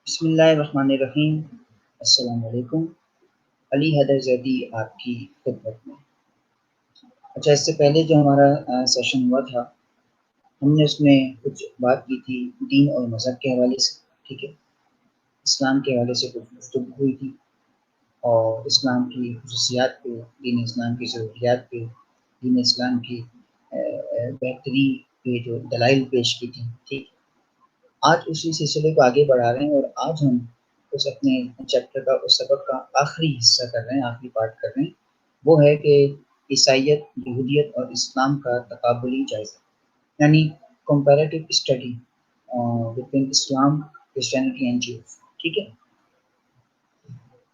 بسم اللہ الرحمن الرحیم۔ السلام علیکم۔ علی حیدر زیدی آپ کی خدمت میں۔ اچھا، اس سے پہلے جو ہمارا سیشن ہوا تھا، ہم نے اس میں کچھ بات کی تھی دین اور مذہب کے حوالے سے، ٹھیک ہے، اسلام کے حوالے سے کچھ گفتگو ہوئی تھی، اور اسلام کی خصوصیات پہ، دین اسلام کی ضروریات پہ، دین اسلام کی بہتری پہ جو دلائل پیش کی تھی، ٹھیک۔ آج اسی سلسلے کو آگے بڑھا رہے ہیں، اور آج ہم اس اپنے چیپٹر کا، اس سبق کا آخری حصہ کر رہے ہیں، آخری پارٹ کر رہے ہیں۔ وہ ہے کہ عیسائیت، یہودیت اور اسلام کا تقابلی جائزہ، یعنی comparative study between Islam, Christianity and Jews, ٹھیک ہے۔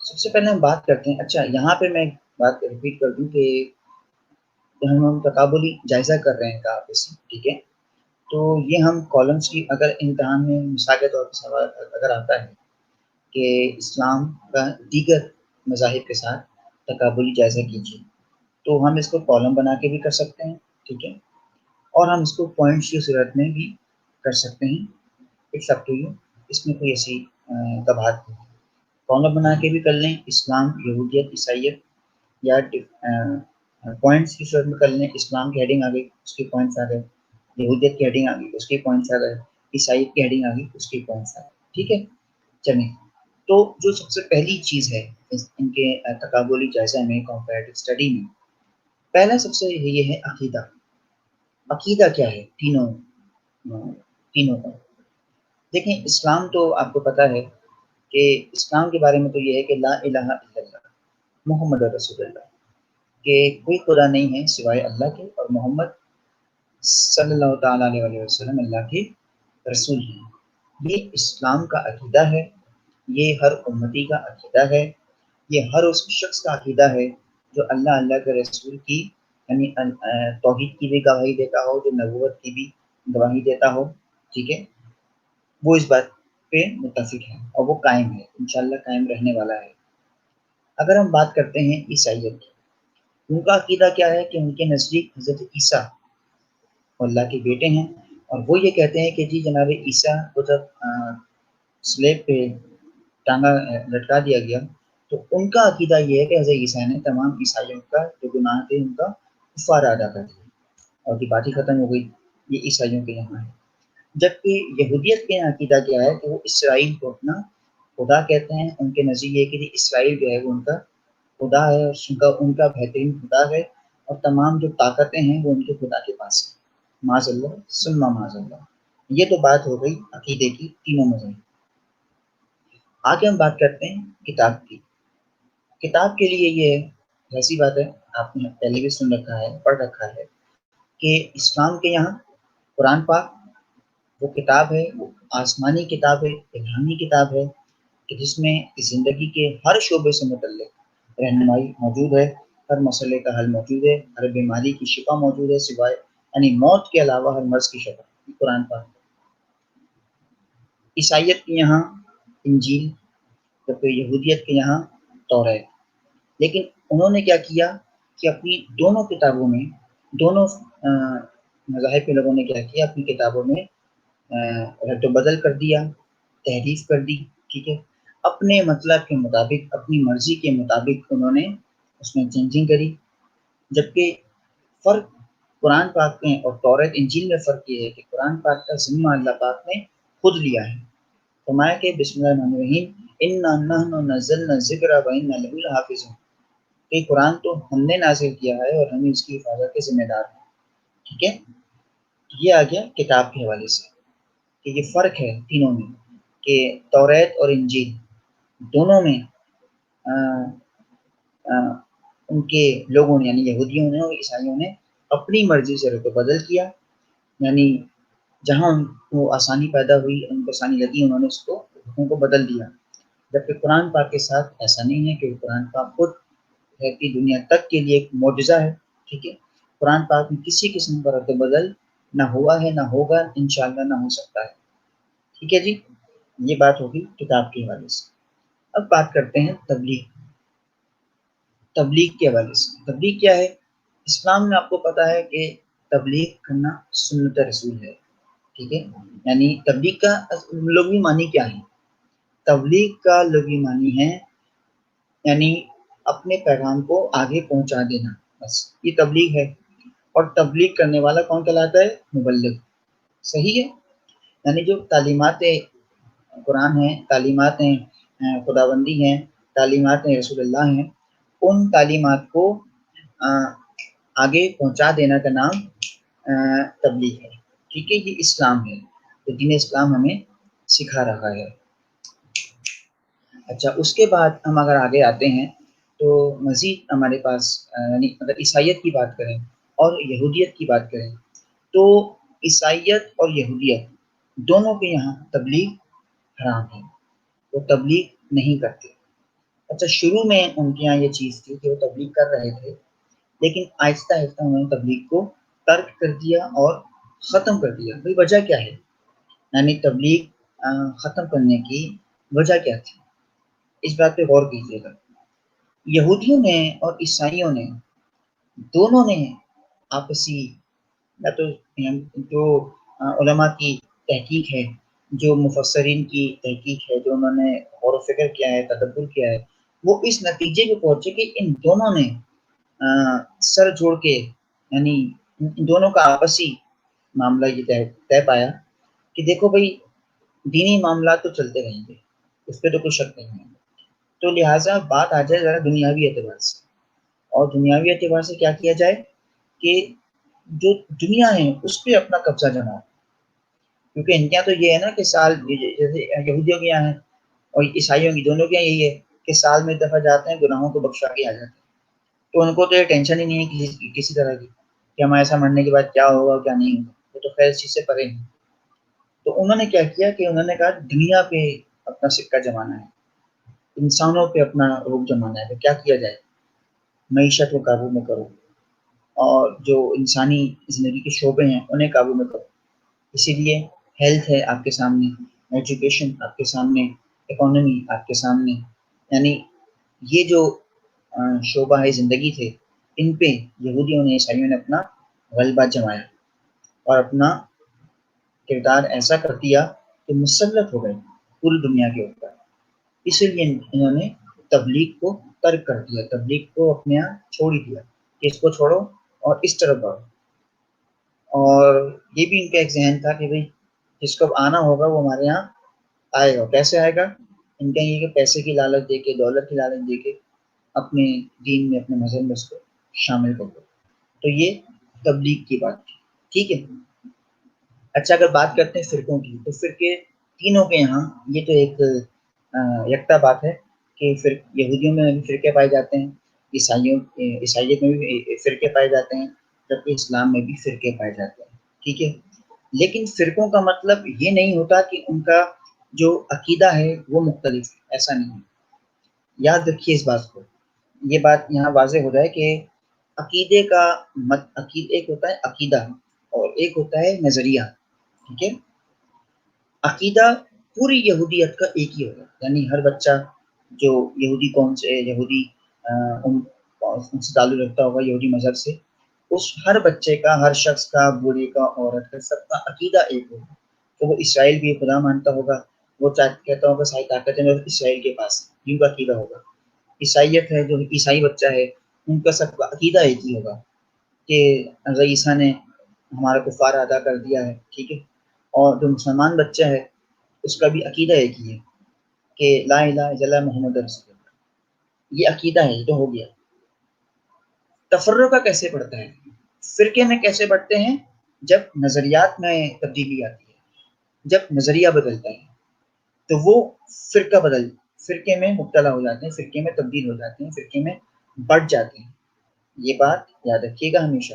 سب سے پہلے ہم بات کرتے ہیں، اچھا یہاں پہ میں ایک بات ریپیٹ کر دوں کہ ہم تقابلی جائزہ کر رہے ہیں کا ٹھیک ہے، تو یہ ہم کالمس کی، اگر امتحان میں مثال کے طور پر سوال اگر آتا ہے کہ اسلام کا دیگر مذاہب کے ساتھ تقابلی جائزہ کیجیے، تو ہم اس کو کالم بنا کے بھی کر سکتے ہیں، ٹھیک ہے، اور ہم اس کو پوائنٹس کی صورت میں بھی کر سکتے ہیں، اٹس اپ ٹو یو، اس میں کوئی ایسی دباہٹ نہیں ہے۔ کالم بنا کے بھی کر لیں، اسلام، یہودیت، عیسائیت، یا پوائنٹس کی صورت میں کر لیں، اسلام کی ہیڈنگ آ گئی، اس کے پوائنٹس آ گئے، یہودیت کی ہیڈنگ آ گئی، اس کے پوائنٹس آ گئے، عیسائیت کی ہیڈنگ آ گئی، اس کے پوائنٹس آ گئے، ٹھیک ہے۔ چلیں، تو جو سب سے پہلی چیز ہے ان کے تقابلی جائزہ میں، کمپیریٹیو اسٹڈی میں، پہلا سب سے یہ ہے عقیدہ۔ عقیدہ کیا ہے تینوں کا؟ دیکھیں، اسلام تو آپ کو پتہ ہے کہ اسلام کے بارے میں تو یہ ہے کہ لا الہ الا اللہ محمد رسول اللہ، کہ کوئی خدا نہیں ہے سوائے اللہ کے، اور محمد صلی اللہ تعالیٰ علیہ وسلم اللہ کے رسول ہیں۔ یہ اسلام کا عقیدہ ہے، یہ ہر امتی کا عقیدہ ہے، یہ ہر اس شخص کا عقیدہ ہے جو اللہ کے رسول کی، یعنی توحید کی بھی گواہی دیتا ہو، جو نبوت کی بھی گواہی دیتا ہو، ٹھیک ہے، وہ اس بات پہ متفق ہے، اور وہ قائم ہے، انشاءاللہ قائم رہنے والا ہے۔ اگر ہم بات کرتے ہیں عیسائیت کی، ان کا عقیدہ کیا ہے کہ ان کے نزدیک حضرت عیسیٰ اللہ کے بیٹے ہیں، اور وہ یہ کہتے ہیں کہ جی جناب عیسیٰ کو جب سلیب پہ ٹانگا لٹکا دیا گیا، تو ان کا عقیدہ یہ ہے کہ حضرت عیسیٰ نے تمام عیسائیوں کا جو گناہ تھے ان کا کفارہ ادا کر دیا، اور کی بات ہی ختم ہو گئی۔ یہ عیسائیوں کے یہاں ہے۔ جبکہ یہودیت کے عقیدہ کیا ہے کہ وہ اسرائیل کو اپنا خدا کہتے ہیں، ان کے نزدیک یہ کہ اسرائیل جو ہے وہ ان کا خدا ہے، اور ان کا بہترین خدا ہے، اور تمام جو طاقتیں ہیں وہ ان کے خدا کے پاس ہیں، معاذ اللہ ثم معاذ اللہ۔ یہ تو بات ہو گئی عقیدے کی تینوں مذاہب۔ آگے ہم بات کرتے ہیں کتاب کی۔ کتاب کے لیے یہ ایسی بات ہے، آپ نے پہلے بھی سن رکھا ہے، پڑھ رکھا ہے، کہ اسلام کے یہاں قرآن پاک وہ کتاب ہے، وہ آسمانی کتاب ہے، الہامی کتاب ہے، کہ جس میں زندگی کے ہر شعبے سے متعلق رہنمائی موجود ہے، ہر مسئلے کا حل موجود ہے، ہر بیماری کی شفا موجود ہے، سوائے یعنی موت کے علاوہ ہر مرض کی شفا قرآن پاک۔ عیسائیت کے یہاں انجیل، جبکہ یہودیت کے یہاں توریت۔ لیکن انہوں نے کیا کیا کہ اپنی دونوں کتابوں میں، دونوں مذاہب کے لوگوں نے کیا کیا، اپنی کتابوں میں رد و بدل کر دیا، تحریف کر دی، ٹھیک ہے، اپنے مطلب کے مطابق، اپنی مرضی کے مطابق انہوں نے اس میں چینجنگ کری۔ جبکہ فرق قرآن پاک میں اور توریت انجیل میں فرق یہ ہے کہ قرآن پاک کا ذمہ اللہ پاک نے خود لیا ہے، فرمایا کہ بسم اللہ الرحمن الرحیم انا نحن نزلنا الذکر وانا لہ لحافظون، کہ قرآن تو ہم نے نازل کیا ہے اور ہم اس کی حفاظت کے ذمہ دار ہیں، ٹھیک ہے۔ یہ آ گیا کتاب کے حوالے سے کہ یہ فرق ہے تینوں میں، کہ توریت اور انجیل دونوں میں ان کے لوگوں نے، یعنی یہودیوں نے اور عیسائیوں نے اپنی مرضی سے رد و بدل کیا، یعنی جہاں ان کو آسانی پیدا ہوئی، ان کو آسانی لگی، انہوں نے اس کو حکم کو بدل دیا۔ جبکہ قرآن پاک کے ساتھ ایسا نہیں ہے، کہ قرآن پاک خود ہے کہ دنیا تک کے لیے ایک معجزہ ہے، ٹھیک ہے۔ قرآن پاک میں کسی قسم کا رد و بدل نہ ہوا ہے، نہ ہوگا، انشاءاللہ نہ ہو سکتا ہے، ٹھیک ہے جی۔ یہ بات ہوگی کتاب کے حوالے سے۔ اب بات کرتے ہیں تبلیغ۔ تبلیغ کے حوالے سے، تبلیغ کیا ہے؟ اسلام میں آپ کو پتہ ہے کہ تبلیغ کرنا سنت رسول ہے، ٹھیک ہے، یعنی تبلیغ کا لغوی معنی کیا ہے؟ تبلیغ کا لغوی معنی ہے یعنی اپنے پیغام کو آگے پہنچا دینا، بس یہ تبلیغ ہے۔ اور تبلیغ کرنے والا کون کہلاتا ہے؟ مبلغ۔ صحیح ہے؟ یعنی جو تعلیمات قرآن ہیں، تعلیمات ہیں خداوندی ہیں، تعلیمات ہیں رسول اللہ ہیں، ان تعلیمات کو آگے پہنچا دینا کا نام تبلیغ ہے۔ ٹھیک ہے، یہ اسلام ہے، تو دین اسلام ہمیں سکھا رہا ہے۔ اچھا، اس کے بعد ہم اگر آگے آتے ہیں تو مزید ہمارے پاس یعنی اگر عیسائیت کی بات کریں اور یہودیت کی بات کریں تو عیسائیت اور یہودیت دونوں کے یہاں تبلیغ حرام ہے، وہ تبلیغ نہیں کرتے۔ اچھا، شروع میں ان کے یہاں یہ چیز تھی کہ وہ تبلیغ کر رہے تھے، لیکن آہستہ آہستہ انہوں نے تبلیغ کو ترک کر دیا اور ختم کر دیا۔ بھائی وجہ کیا ہے؟ یعنی تبلیغ ختم کرنے کی وجہ کیا تھی؟ اس بات پہ غور کیجیے گا۔ یہودیوں نے اور عیسائیوں نے دونوں نے آپسی یا تو جو علماء کی تحقیق ہے، جو مفسرین کی تحقیق ہے، جو انہوں نے غور و فکر کیا ہے، تدبر کیا ہے، وہ اس نتیجے پہ پہنچے کہ ان دونوں نے سر جوڑ کے یعنی ان دونوں کا آپسی معاملہ یہ طے پایا کہ دیکھو بھائی دینی معاملات تو چلتے رہیں گے، اس پہ تو کوئی شک نہیں ہے، تو لہٰذا بات آ جائے ذرا دنیاوی اعتبار سے، اور دنیاوی اعتبار سے کیا کیا جائے کہ جو دنیا ہے اس پہ اپنا قبضہ جماؤ، کیونکہ ان کے یہاں تو یہ ہے نا کہ سال جیسے یہودیوں کے یہاں ہے اور عیسائیوں کی دونوں کے یہاں یہی ہے کہ سال میں دفعہ جاتے ہیں گناہوں کو بخشا کے آ جاتے ہیں، تو ان کو تو یہ ٹینشن ہی نہیں ہے کسی طرح کی کہ ہمارے ایسا مرنے کے بعد کیا ہوگا کیا نہیں ہوگا، وہ تو خیر اس چیز سے پرے ہیں۔ تو انہوں نے کیا کیا کہ انہوں نے کہا دنیا پہ اپنا سکہ جمانا ہے، انسانوں پہ اپنا روپ جمانا ہے، تو کیا کیا جائے؟ معیشت کو قابو میں کرو اور جو انسانی زندگی کے شعبے ہیں انہیں قابو میں کرو۔ اسی لیے ہیلتھ ہے آپ کے سامنے، ایجوکیشن آپ کے سامنے، اکانومی آپ کے سامنے، یعنی یہ جو شعبہ ہے زندگی تھے ان پہ یہودیوں نے عیسائیوں نے اپنا غلبہ جمایا اور اپنا کردار ایسا کر دیا کہ مسلط ہو گئے پوری دنیا کے اوپر۔ اسی لیے انہوں نے تبلیغ کو ترک کر دیا، تبلیغ کو اپنے یہاں چھوڑ ہی دیا کہ اس کو چھوڑو اور اس طرف بڑھو۔ اور یہ بھی ان کا ایک ذہن تھا کہ بھائی جس کو آنا ہوگا وہ ہمارے یہاں آئے گا، کیسے آئے گا؟ ان کا یہ کہ پیسے کی لالچ دے کے، دولت کی لالچ دے کے اپنے دین میں اپنے مذہب میں اس کو شامل کر دو۔ تو یہ تبلیغ کی بات تھی، ٹھیک ہے۔ اچھا، اگر بات کرتے ہیں فرقوں کی تو فرقے تینوں کے یہاں یہ تو ایک یکتا بات ہے کہ یہودیوں میں بھی فرقے پائے جاتے ہیں، عیسائیت میں بھی فرقے پائے جاتے ہیں، جبکہ اسلام میں بھی فرقے پائے جاتے ہیں، ٹھیک ہے۔ لیکن فرقوں کا مطلب یہ نہیں ہوتا کہ ان کا جو عقیدہ ہے وہ مختلف ہے، ایسا نہیں ہے۔ یاد رکھیے اس بات کو، یہ بات یہاں واضح ہو جائے کہ عقیدے کا ایک ہوتا ہے عقیدہ اور ایک ہوتا ہے نظریہ، ٹھیک ہے۔ عقیدہ پوری یہودیت کا ایک ہی ہوگا، یعنی ہر بچہ جو یہودی قوم سے، یہودی ان سے تعلق رکھتا ہوگا، یہودی مذہب سے، اس ہر بچے کا، ہر شخص کا، بوڑھے کا، عورت کا، سب کا عقیدہ ایک ہوگا۔ تو وہ اسرائیل بھی خدا مانتا ہوگا، وہ کہتا ہوگا ساری طاقتیں اسرائیل کے پاس، یوں کا عقیدہ ہوگا۔ عیسائیت ہے، جو عیسائی بچہ ہے ان کا سب کا عقیدہ ایک ہی ہوگا کہ حضرت عیسیٰ نے ہمارا کفارہ ادا کر دیا ہے، ٹھیک ہے۔ اور جو مسلمان بچہ ہے اس کا بھی عقیدہ ایک ہی ہے کہ لا الہ الا اللہ محمد رسول اللہ، یہ عقیدہ ہے، یہ تو ہو گیا۔ تفرقہ کیسے پڑتا ہے؟ فرقے میں کیسے بڑھتے ہیں؟ جب نظریات میں تبدیلی آتی ہے، جب نظریہ بدلتا ہے تو وہ فرقے میں مبتلا ہو جاتے ہیں، فرقے میں تبدیل ہو جاتے ہیں، فرقے میں بڑھ جاتے ہیں۔ یہ بات یاد رکھیے گا ہمیشہ،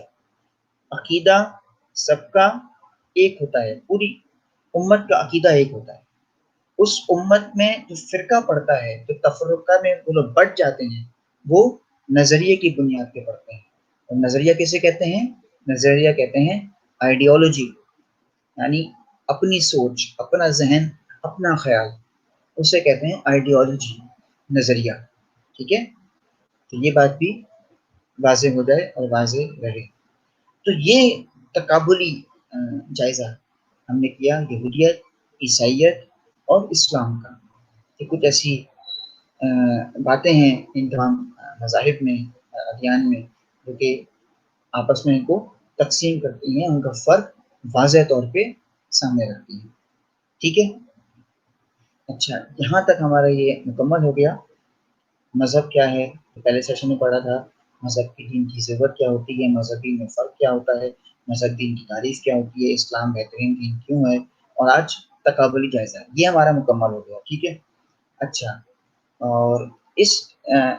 عقیدہ سب کا ایک ہوتا ہے، پوری امت کا عقیدہ ایک ہوتا ہے۔ اس امت میں جو فرقہ پڑتا ہے، جو تفرقہ میں وہ لوگ بٹ جاتے ہیں، وہ نظریے کی بنیاد پہ پڑتے ہیں۔ اور نظریہ کیسے کہتے ہیں؟ نظریہ کہتے ہیں آئیڈیالوجی، یعنی اپنی سوچ، اپنا ذہن، اپنا خیال، اسے کہتے ہیں آئیڈیالوجی، نظریہ، ٹھیک ہے۔ تو یہ بات بھی واضح ہو جائے اور واضح رہے۔ تو یہ تقابلی جائزہ ہم نے کیا یہودیت، عیسائیت اور اسلام کا، کہ کچھ ایسی باتیں ہیں ان تمام مذاہب میں، ادیان میں، جو کہ آپس میں ان کو تقسیم کرتی ہیں، ان کا فرق واضح طور پہ سامنے رکھتی ہیں. ٹھیک ہے. اچھا، یہاں تک ہمارا یہ مکمل ہو گیا. مذہب کیا ہے پہلے سیشن میں پڑھا تھا، مذہب کی دین کی ضرورت کیا ہوتی ہے، مذہبی میں فرق کیا ہوتا ہے، مذہب دین کی تعریف کیا ہوتی ہے، اسلام بہترین دین کیوں ہے، اور آج تقابلی جائزہ. یہ ہمارا مکمل ہو گیا. ٹھیک ہے. اچھا، اور اس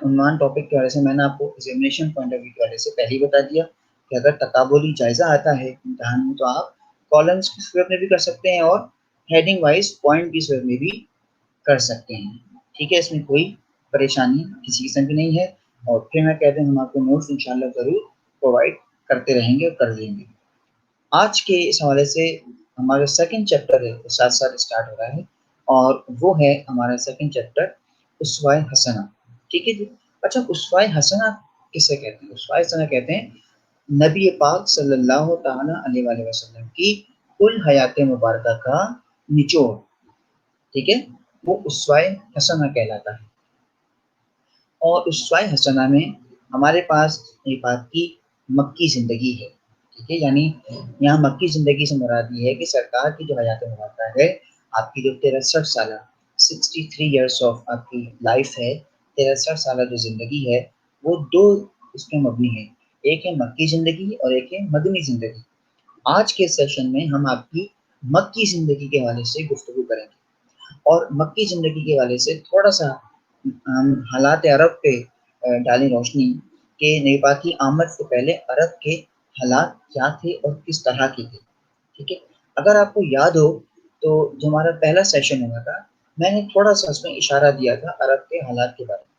عنوان ٹاپک کے حوالے سے میں نے آپ کو ایگزامینیشن پوائنٹ آف ویو کے حوالے سے پہلے ہی بتا دیا کہ اگر تقابلی جائزہ آتا ہے امتحان میں تو آپ کالمس کی صورت میں بھی کر سکتے ہیں اور ہیڈنگ وائز پوائنٹ کی صورت میں بھی کر سکتے ہیں. ٹھیک ہے. اس میں کوئی پریشانی کسی قسم کی نہیں ہے. اور پھر میں کہتے ہیں ہم آپ کو نوٹس انشاءاللہ ضرور پرووائڈ کرتے رہیں گے اور کر دیں گے. آج کے اس حوالے سے ہمارا سیکنڈ چیپٹر ہے ساتھ ساتھ اسٹارٹ ہو رہا ہے، اور وہ ہے ہمارا سیکنڈ چیپٹر اسوائے حسنہ. ٹھیک ہے جی. اچھا، اسوائے حسنہ کسے کہتے ہیں؟ اسوائے حسنہ کہتے ہیں نبی پاک صلی اللہ تعالی علیہ وآلہ وسلم کی کل حیات مبارکہ کا نچوڑ. ٹھیک ہے. وہ اسوائے حسنہ کہلاتا ہے. اور اسوائے حسنہ میں ہمارے پاس ایک بات کی مکی زندگی ہے. ٹھیک ہے. یعنی یہاں مکی زندگی سے مراد یہ ہے کہ سرکار کی جو حیات مبارکہ ہے، آپ کی جو 63 سالہ 63 ایئرس آف آپ کی لائف ہے، 63 سالہ جو زندگی ہے، وہ دو اس میں مبنی ہے. ایک ہے مکی زندگی اور ایک ہے مدنی زندگی. آج کے سیشن میں ہم آپ کی مکی زندگی کے حوالے سے گفتگو کریں گے، اور مکی زندگی کے حوالے سے تھوڑا سا ہم حالات عرب پہ ڈالیں روشنی کہ نبی پاک کی آمد سے پہلے عرب کے حالات کیا تھے اور کس طرح کے تھے. ٹھیک ہے. اگر آپ کو یاد ہو تو جو ہمارا پہلا سیشن ہوا تھا، میں نے تھوڑا سا اس میں اشارہ دیا تھا عرب کے حالات کے بارے میں.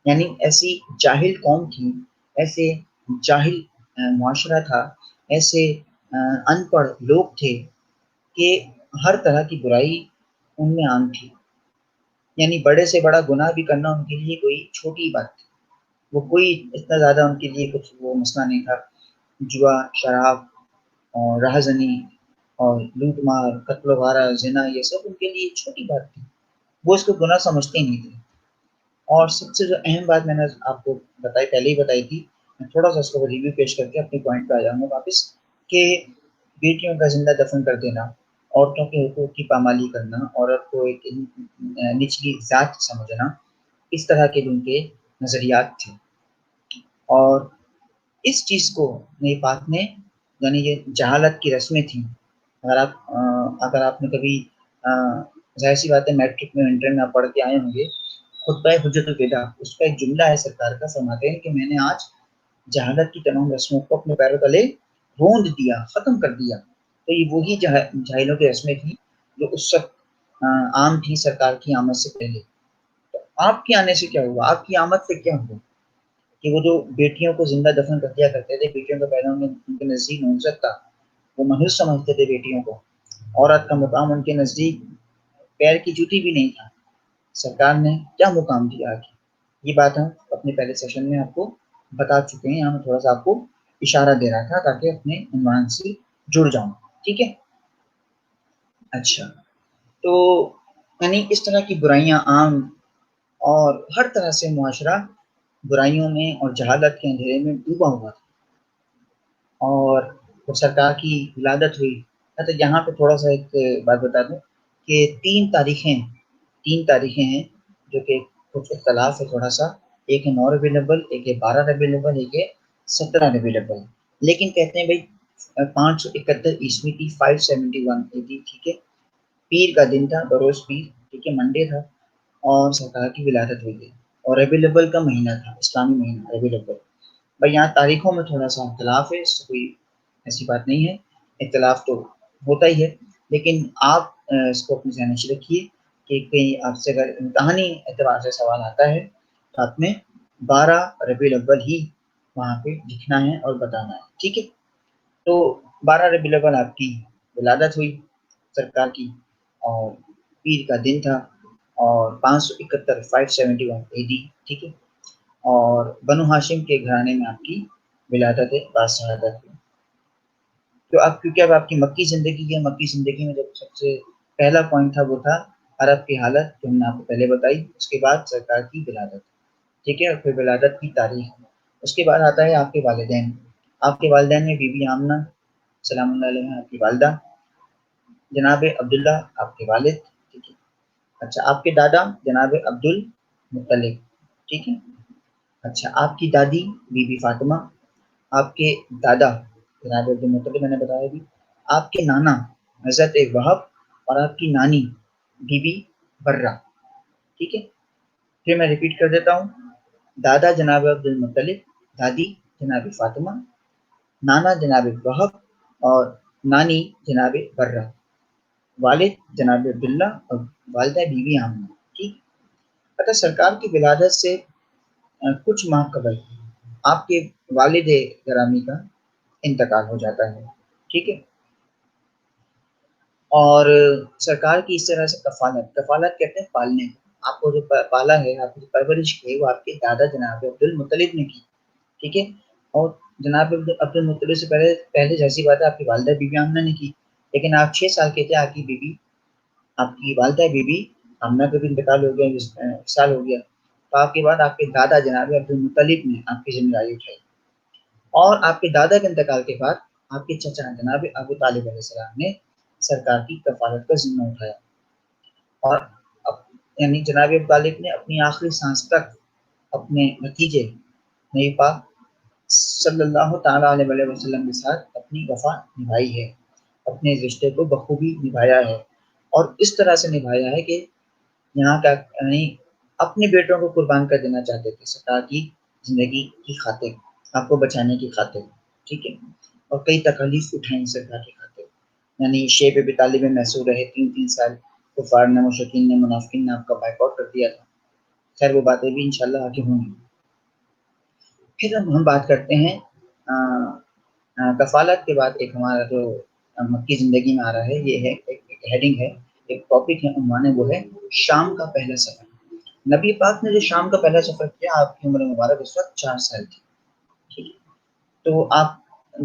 یعنی ایسی جاہل قوم تھی، ایسے جاہل معاشرہ تھا، ایسے ان پڑھ لوگ تھے کہ ہر طرح کی برائی ان میں عام تھی. یعنی بڑے سے بڑا گناہ بھی کرنا ان کے لیے کوئی چھوٹی بات تھی. وہ کوئی اتنا زیادہ ان کے لیے کچھ وہ مسئلہ نہیں تھا. جوا، شراب اور رہزنی اور لوٹ مار، قتل و غارہ، زنا، یہ سب ان کے لیے چھوٹی بات تھی. وہ اس کو گناہ سمجھتے ہی نہیں تھے. اور سب سے جو اہم بات میں نے آپ کو بتائی، پہلے ہی بتائی تھی، میں تھوڑا سا اس کو ریویو پیش کر کے اپنے پوائنٹ پہ آ جاؤں گا واپس، کہ بیٹیوں کا زندہ دفن کر دینا، عورتوں کے حقوق کی پامالی کرنا، عورت کو ایک نچلی ذات سمجھنا، اس طرح کے ان کے نظریات تھے. اور اس چیز کو نبی پاک نے، یعنی یہ جہالت کی رسمیں تھیں. اگر آپ نے کبھی ظاہر سی بات ہے میٹرک میں انٹر میں آپ پڑھ کے آئے ہوں گے، خطبہ حجت الوداع، اس کا ایک جملہ ہے سرکار کا، فرماتے ہیں کہ میں نے آج جہالت کی تمام رسموں کو اپنے پیروں تلے روند دیا، ختم کر دیا. تو یہ وہی جاہلوں کی رسمیں تھیں جو اس وقت عام تھی سرکار کی آمد سے پہلے. تو آپ کے آنے سے کیا ہوا؟ آپ کی آمد سے کیا ہوا کہ وہ جو بیٹیوں کو زندہ دفن کر دیا کرتے تھے، بیٹیوں کا پیدا ان کے نزدیک نوزت تھا، وہ محض سمجھتے تھے بیٹیوں کو. عورت کا مقام ان کے نزدیک پیر کی جوتی بھی نہیں تھا. سرکار نے کیا مقام دیا آگے؟ یہ بات ہم اپنے پہلے سیشن میں آپ کو بتا چکے ہیں. ہم تھوڑا سا آپ کو اشارہ دے رہا تھا تاکہ اپنے عنوان سے جڑ جاؤں. ٹھیک ہے. اچھا، تو یعنی اس طرح کی برائیاں عام، اور ہر طرح سے معاشرہ برائیوں میں اور جہالت کے اندھیرے میں ڈوبا ہوا تھا. اور جب سرکار کی ولادت ہوئی، تو یہاں پہ تھوڑا سا ایک بات بتا دوں کہ تین تاریخیں ہیں جو کہ کچھ اختلاف ہے تھوڑا سا. ایک ہے 9 ربیع الاول، ایک ہے 12 ربیع الاول، ایک ہے 17 ربیع الاول. لیکن کہتے ہیں بھائی 571 عیسوی کی 571 AD. ٹھیک ہے. پیر کا دن تھا، بروز پیر. ٹھیک ہے. منڈے تھا، اور سرکار کی ولادت ہوئی تھی. اور ربیع الاول کا مہینہ تھا، اسلامی مہینہ ربیع الاول. بھائی یہاں تاریخوں میں تھوڑا سا اختلاف ہے، اس سے کوئی ایسی بات نہیں ہے، اختلاف تو ہوتا ہی ہے. لیکن آپ اس کو اپنے ذہن میں رکھیے کہ کہیں آپ سے اگر امتحانی اعتبار سے سوال آتا ہے تو آپ نے 12 ربیع الاول ہی وہاں پہ لکھنا ہے اور بتانا ہے. ٹھیک ہے. تو 12 ربیع الاول آپ کی ولادت ہوئی سرکار کی، اور پیر کا دن تھا، اور 571 571 AD. ٹھیک ہے. اور بنو ہاشم کے گھرانے میں آپ کی ولادت ہے، باشہادت ہے. تو اب کیونکہ اب آپ کی مکی زندگی ہے، مکی زندگی میں جب سب سے پہلا پوائنٹ تھا وہ تھا عرب کی حالت جو ہم نے آپ کو پہلے بتائی، اس کے بعد سرکار کی ولادت، ٹھیک ہے، اور پھر ولادت کی تاریخ، اس کے بعد آتا ہے آپ کے والدین. آپ کے والدین میں بی بی آمنہ سلام اللہ علیہ آپ کی والدہ، جناب عبداللہ آپ کے والد، ٹھیک ہے. اچھا آپ کے دادا جناب عبد المطلب، ٹھیک ہے. اچھا آپ کی دادی بی بی فاطمہ، آپ کے دادا جناب عبد المطلب میں نے بتایا بھی، آپ کے نانا حضرت وہب، اور آپ کی نانی بی بی برہ، ٹھیک ہے. پھر میں ریپیٹ کر دیتا ہوں، دادا جناب عبد المطلب، دادی جناب فاطمہ، نانا جناب وہب، اور نانی جناب برہ، والد جناب عبداللہ، اور والدہ بی بی آمنہ، ٹھیک. اچھا سرکار کی ولادت سے کچھ ماہ قبل آپ کے والد گرامی کا انتقال ہو جاتا ہے، ٹھیک ہے. اور سرکار کی اس طرح سے کفالت کہتے ہیں پالنے کو. آپ کو جو پالا ہے، آپ کی پرورش کی ہے، وہ آپ کے دادا جناب عبد المطلب نے کی، ٹھیک ہے. اور جناب عبد المطلب سے پہلے ظاہر بات ہے آپ کی والدہ بی بی آمنہ نے کی، لیکن آپ 6 سال کے تھے، آپ کی بیوی، آپ کی والدہ بی بی آمنہ کا بھی انتقال ہو گیا، سال ہو گیا. تو آپ کے بعد آپ کے دادا جناب عبد المطلب نے آپ کی ذمہ داری اٹھائی، اور آپ کے دادا کے انتقال کے بعد آپ کے چچا جناب ابو طالب علیہ السلام نے سرکار کی کفالت کا ذمہ اٹھایا. اور یعنی جناب ابو طالب نے اپنی آخری سانس تک اپنے بھتیجے نبی پاک صلی اللہ تعالیٰ علیہ وسلم کے ساتھ اپنی وفا نبھائی ہے، اپنے رشتے کو بخوبی نبھایا ہے، اور اس طرح سے نبھایا ہے کہ یہاں کا یعنی اپنے بیٹوں کو قربان کر دینا چاہتے تھے سرکار کی زندگی کی خاطر، آپ کو بچانے کی خاطر، ٹھیک ہے. اور کئی تکالیف اٹھائیں سرکار کی خاطر، یعنی شیب ابی طالب میں محصور رہے 3 سال، کفار نے، مشرکین نے، منافقین نے آپ کا بائیک آؤٹ کر دیا تھا. خیر وہ باتیں بھی انشاءاللہ آگے ہوں گی. پھر ہم بات کرتے ہیں کفالت کے بعد ایک ہمارا جو مکی زندگی میں آ رہا ہے، یہ ہے ایک ہیڈنگ ہے، ایک ٹاپک ہے، عنوان ہے، وہ ہے شام کا پہلا سفر. نبی پاک نے جو شام کا پہلا سفر کیا، آپ کی عمر مبارک اس وقت 4 سال تھی، ٹھیک ہے. تو آپ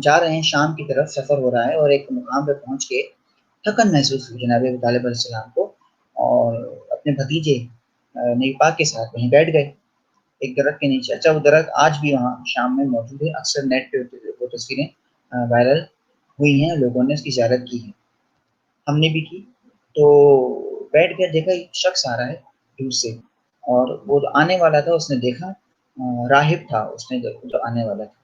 جا رہے ہیں شام کی طرف، سفر ہو رہا ہے، اور ایک مقام پہ پہنچ کے تھکن محسوس ہوئی جناب ابو طالب علیہ السلام کو، اور اپنے بھتیجے نبی پاک کے ساتھ وہیں بیٹھ گئے ایک درخت کے نیچے. اچھا وہ درخت آج بھی وہاں شام میں موجود ہے، اکثر نیٹ پہ وہ تصویریں وائرل ہوئی ہیں، لوگوں نے اس کی زیارت کی ہے، ہم نے بھی کی. تو بیٹھ کے دیکھا ایک شخص آ رہا ہے دور سے، اور وہ جو آنے والا تھا اس نے دیکھا راہب تھا اس نے جو آنے والا تھا.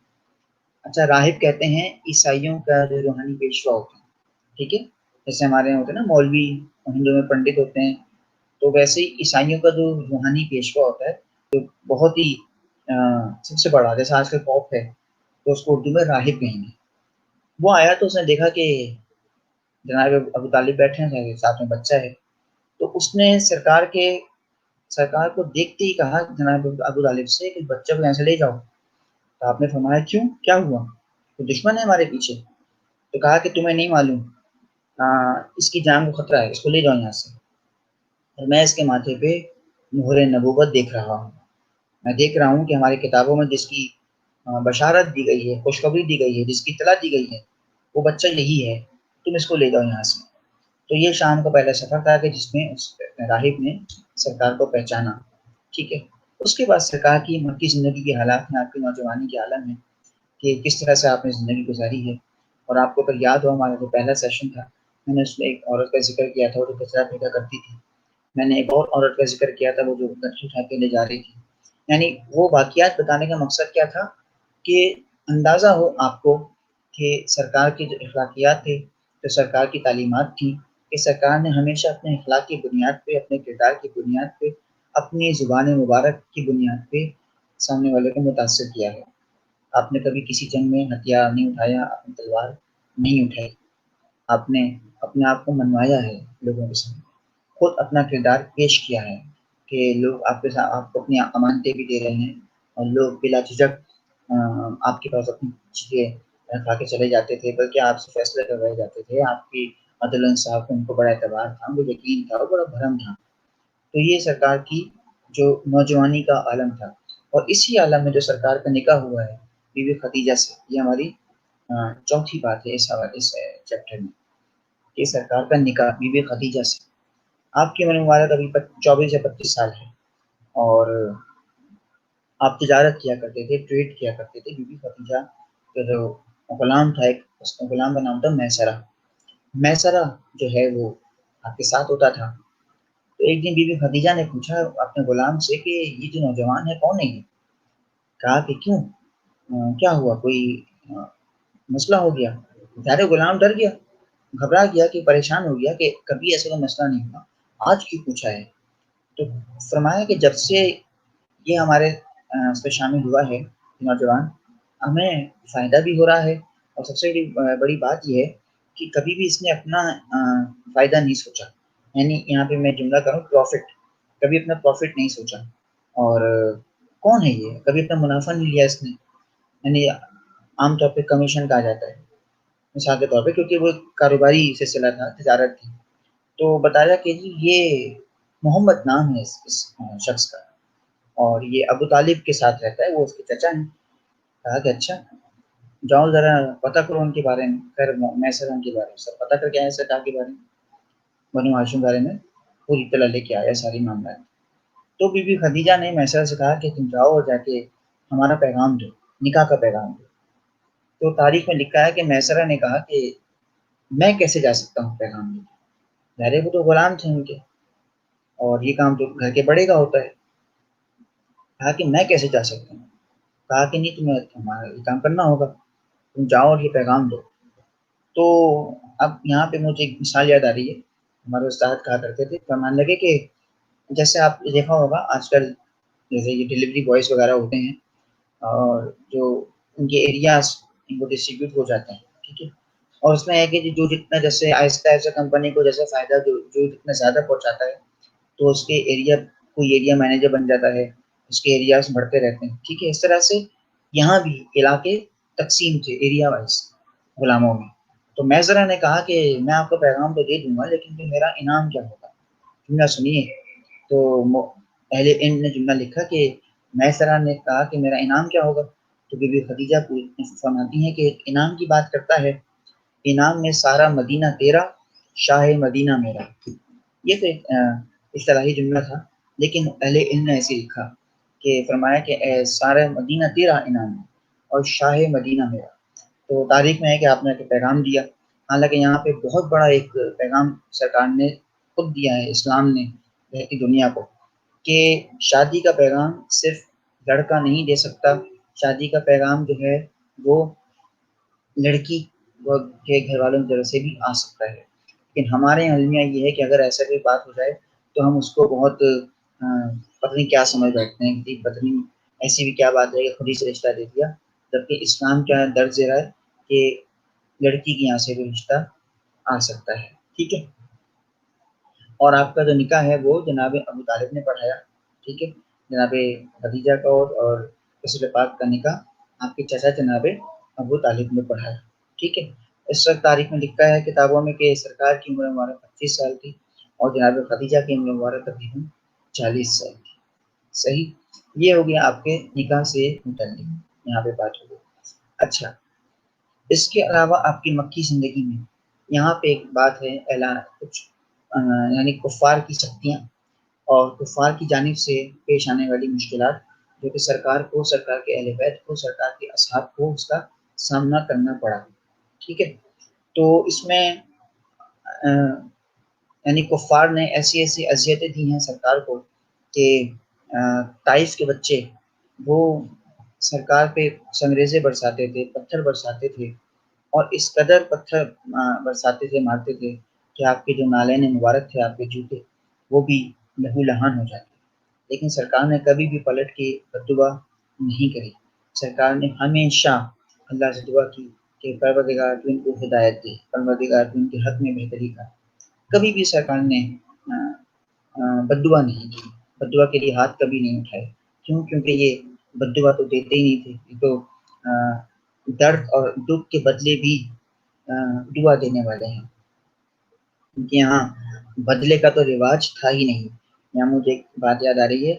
اچھا راہب کہتے ہیں عیسائیوں کا جو روحانی پیشوا ہوتا ہے، ٹھیک ہے، جیسے ہمارے یہاں ہوتے ہیں نا مولوی، ہندو میں پنڈت ہوتے ہیں، تو ویسے ہی عیسائیوں کا جو روحانی پیشوا ہوتا ہے، جو بہت ہی سب سے بڑا، جیسے آج کل پاپ ہے تو اس کو اردو میں راہب کہیں گے. وہ آیا تو اس نے دیکھا کہ جناب ابو طالب بیٹھے ہیں، ساتھ میں بچہ ہے. تو اس نے سرکار کو دیکھتے ہی کہا جناب ابو طالب سے کہ بچہ کو یہاں سے لے جاؤ. تو آپ نے فرمایا کیوں، کیا ہوا، تو دشمن ہے ہمارے پیچھے. تو کہا کہ تمہیں نہیں معلوم، اس کی جان کو خطرہ ہے، اس کو لے جاؤ یہاں سے. اور میں اس کے ماتھے پہ مہر نبوت دیکھ رہا ہوں، میں دیکھ رہا ہوں کہ ہماری کتابوں میں جس کی بشارت دی گئی ہے، خوشخبری دی گئی ہے، جس کی اطلاع دی گئی ہے، وہ بچہ یہی ہے، تم اس کو لے جاؤ یہاں سے. تو یہ شام کا پہلا سفر تھا کہ جس میں اس راہب نے سرکار کو پہچانا، ٹھیک ہے. اس کے بعد سرکار کی مکی زندگی کے حالات میں آپ کی نوجوانی کے عالم ہے کہ کس طرح سے آپ نے زندگی گزاری ہے. اور آپ کو اگر یاد ہو ہمارا جو پہلا سیشن تھا، میں نے اس میں ایک عورت کا ذکر کیا تھا، وہ جو کچرا پھینکا کرتی تھی. میں نے ایک اور عورت کا ذکر کیا تھا، وہ جو کچرا اٹھا کے لے جا رہی تھی. یعنی وہ واقعات بتانے کا مقصد کیا تھا کہ اندازہ ہو آپ کو کہ سرکار کی جو اخلاقیات تھے، جو سرکار کی تعلیمات تھیں، کہ سرکار نے ہمیشہ اپنے اخلاق کی بنیاد پہ، اپنے کردار کی بنیاد پہ، اپنی زبان مبارک کی بنیاد پہ سامنے والے کو متاثر کیا ہے. آپ نے کبھی کسی جنگ میں ہتھیار نہیں اٹھایا، اپنی تلوار نہیں اٹھائی، آپ نے اپنے آپ کو منوایا ہے لوگوں کے سامنے، خود اپنا کردار پیش کیا ہے کہ لوگ آپ کے ساتھ آپ کو اپنی امانتیں بھی دے رہے ہیں، اور لوگ بلا جھجک آپ کے پاس اپنی چیزیں رکھا کے چلے جاتے تھے، بلکہ آپ سے فیصلے کروائے جاتے تھے. آپ کی عدل و انصاف کو ان کو بڑا اعتبار تھا، وہ یقین تھا، وہ بڑا بھرم تھا. تو یہ سرکار کی جو نوجوانی کا عالم تھا. اور اسی عالم میں جو سرکار کا نکاح ہوا ہے بی بی خدیجہ سے، یہ ہماری چوتھی بات ہے اس چیپٹر میں، کہ سرکار کا نکاح بی بی خدیجہ سے. آپ کی عمر مبارک ابھی 24 یا 25 سال ہے، اور آپ تجارت کیا کرتے تھے، ٹریڈ کیا کرتے تھے۔ بی بی خدیجہ کا جو غلام تھا، ایک اس کا غلام کا نام تھا میسرہ۔ میسرہ جو ہے وہ آپ کے ساتھ ہوتا تھا۔ تو ایک دن بی بی خدیجہ نے پوچھا اپنے غلام سے کہ یہ جو نوجوان ہے کون ہے یہ؟ کہا کہ کیوں، کیا ہوا، کوئی مسئلہ ہو گیا؟ بیچارے غلام ڈر گیا، گھبرا گیا، کہ پریشان ہو گیا کہ کبھی ایسا کوئی مسئلہ نہیں ہوا، آج کیوں پوچھا ہے؟ تو فرمایا کہ جب سے یہ ہمارے اس پہ شامل ہوا ہے نوجوان، ہمیں فائدہ بھی ہو رہا ہے، اور سب سے بڑی بات یہ ہے کہ کبھی بھی اس نے اپنا فائدہ نہیں سوچا، یعنی یہاں پہ میں جملہ کروں پروفٹ، کبھی اپنا پروفٹ نہیں سوچا۔ اور کون ہے یہ، کبھی اپنا منافع نہیں لیا اس نے، یعنی عام طور پہ کمیشن کہا جاتا ہے مثال کے طور پہ، کیونکہ وہ کاروباری سلسلہ تھا، تجارت تھی۔ تو بتایا کہ جی یہ محمد نام ہے اس شخص کا، اور یہ ابو طالب کے ساتھ رہتا ہے، وہ اس کے چچا ہیں۔ کہا کہ اچھا، جاؤ ذرا پتہ کرو ان کے بارے میں۔ خیر میں سر ان کے بارے میں سب پتہ کر کے آیا، سر کے بارے میں، بنو ہاشم کے بارے میں پوری طرح لے کے آیا ساری معاملات۔ تو بی بی خدیجہ نے میسرہ سے کہا کہ تم جاؤ اور جا کے ہمارا پیغام دو، نکاح کا پیغام دو۔ تو تاریخ میں لکھا ہے کہ میسرہ نے کہا کہ میں کیسے جا سکتا ہوں پیغام دے کے، ظاہر وہ تو غلام تھے ان کے، اور یہ کام تو گھر کے بڑے کا ہوتا ہے۔ کہا کہ میں کیسے جا سکتا ہوں؟ کہا کہ نہیں، تمہیں ہمارا یہ کام کرنا ہوگا، تم جاؤ اور یہ پیغام دو۔ تو اب یہاں پہ مجھے ایک مثال یاد آ رہی ہے، ہمارے استاد کہا کرتے تھے، فرمان لگے کہ جیسے آپ نے دیکھا ہوگا آج کل جیسے یہ ڈلیوری بوائز وغیرہ ہوتے ہیں، اور جو ان کے ایریاز ان کو ڈسٹریبیوٹ ہو جاتے ہیں، ٹھیک ہے، اور اس میں ہے کہ جو جتنا جیسے آہستہ آہستہ کمپنی کو جیسے فائدہ جو جتنا زیادہ پہنچاتا ہے، تو اس کے ایریا کوئی ایریا مینیجر بن جاتا ہے، اس کے ایریاز بڑھتے رہتے ہیں، ٹھیک ہے۔ اس طرح سے یہاں بھی علاقے تقسیم تھے ایریا وائز غلاموں میں۔ تو میسرہ نے کہا کہ میں آپ کو پیغام تو دے دوں گا، لیکن پھر میرا انعام کیا ہوگا؟ جملہ سنیے۔ تو اہل علم نے جملہ لکھا کہ میسرہ نے کہا کہ میرا انعام کیا ہوگا؟ تو بی بی خدیجہ فرماتی ہیں کہ انعام کی بات کرتا ہے، انعام میں سارا مدینہ تیرا، شاہ مدینہ میرا۔ یہ تو ایک اصطلاحی جملہ تھا، لیکن اہل علم نے ایسے لکھا کہ فرمایا کہ سارا مدینہ تیرا انعام ہے اور شاہ مدینہ میرا۔ تو تاریخ میں ہے کہ آپ نے پیغام دیا، حالانکہ یہاں پہ بہت بڑا ایک پیغام سرکار نے خود دیا ہے، اسلام نے رہتی دنیا کو، کہ شادی کا پیغام صرف لڑکا نہیں دے سکتا، شادی کا پیغام جو ہے وہ لڑکی کے گھر والوں کی طرف سے بھی آ سکتا ہے۔ لیکن ہمارے یہاں المیہ یہ ہے کہ اگر ایسا کوئی بات ہو جائے تو ہم اس کو بہت پتہ نہیں کیا سمجھ بیٹھتے ہیں کہ پتہ نہیں ایسی بھی کیا بات ہے کہ خود ہی سے رشتہ دے دیا، جبکہ اسلام کیا درج دے رہا ہے کہ لڑکی کے یہاں سے بھی رشتہ آ سکتا ہے، ٹھیک ہے۔ اور آپ کا جو نکاح ہے وہ جناب ابو طالب نے پڑھایا، ٹھیک ہے، جناب خدیجہ کا اور رسول پاک کا نکاح آپ کے چچا جناب ابو طالب نے پڑھایا، ٹھیک ہے۔ اس وقت تاریخ میں لکھا ہے کتابوں میں کہ سرکار کی عمر مبارک 25 سال تھی، اور جناب خدیجہ کی عمر مبارک تقریباً 40 سال تھی۔ صحیح، یہ ہو گیا آپ کے نکاح سے متعلق یہاں پہ بات ہو گئی۔ اچھا، اس کے علاوہ آپ کی مکی زندگی میں یہاں پہ ایک بات ہے، اعلان کچھ یعنی کفار کی سختیاں اور کفار کی جانب سے پیش آنے والی مشکلات، جو کہ سرکار کو، سرکار کے اہل بیت کو، سرکار کے اصحاب کو اس کا سامنا کرنا پڑا، ٹھیک ہے۔ تو اس میں یعنی کفار نے ایسی ایسی اذیتیں دی ہیں سرکار کو کہ طائف کے بچے وہ سرکار پہ سنگریزے برساتے تھے، پتھر برساتے تھے، اور اس قدر پتھر برساتے تھے، مارتے تھے کہ آپ کے جو نالین مبارک تھے، آپ کے جوتے، وہ بھی لہو لہان ہو جاتے۔ لیکن سرکار نے کبھی بھی پلٹ کے بددعا نہیں کری، سرکار نے ہمیشہ اللہ سے دعا کی کہ پروردگار تو ان کو ہدایت دے، پروردگار تو ان کے حق میں بہتری کا۔ کبھی بھی سرکار نے بددعا نہیں کی، بددعا کے لیے ہاتھ کبھی نہیں اٹھائے، کیوں؟ کیونکہ یہ بددعا تو دیتے ہی نہیں تھے، یہ تو درد اور دکھ کے بدلے بھی دعا دینے والے ہیں، کیونکہ یہاں بدلے کا تو رواج تھا ہی نہیں۔ یہاں مجھے ایک بات یاد آ رہی ہے،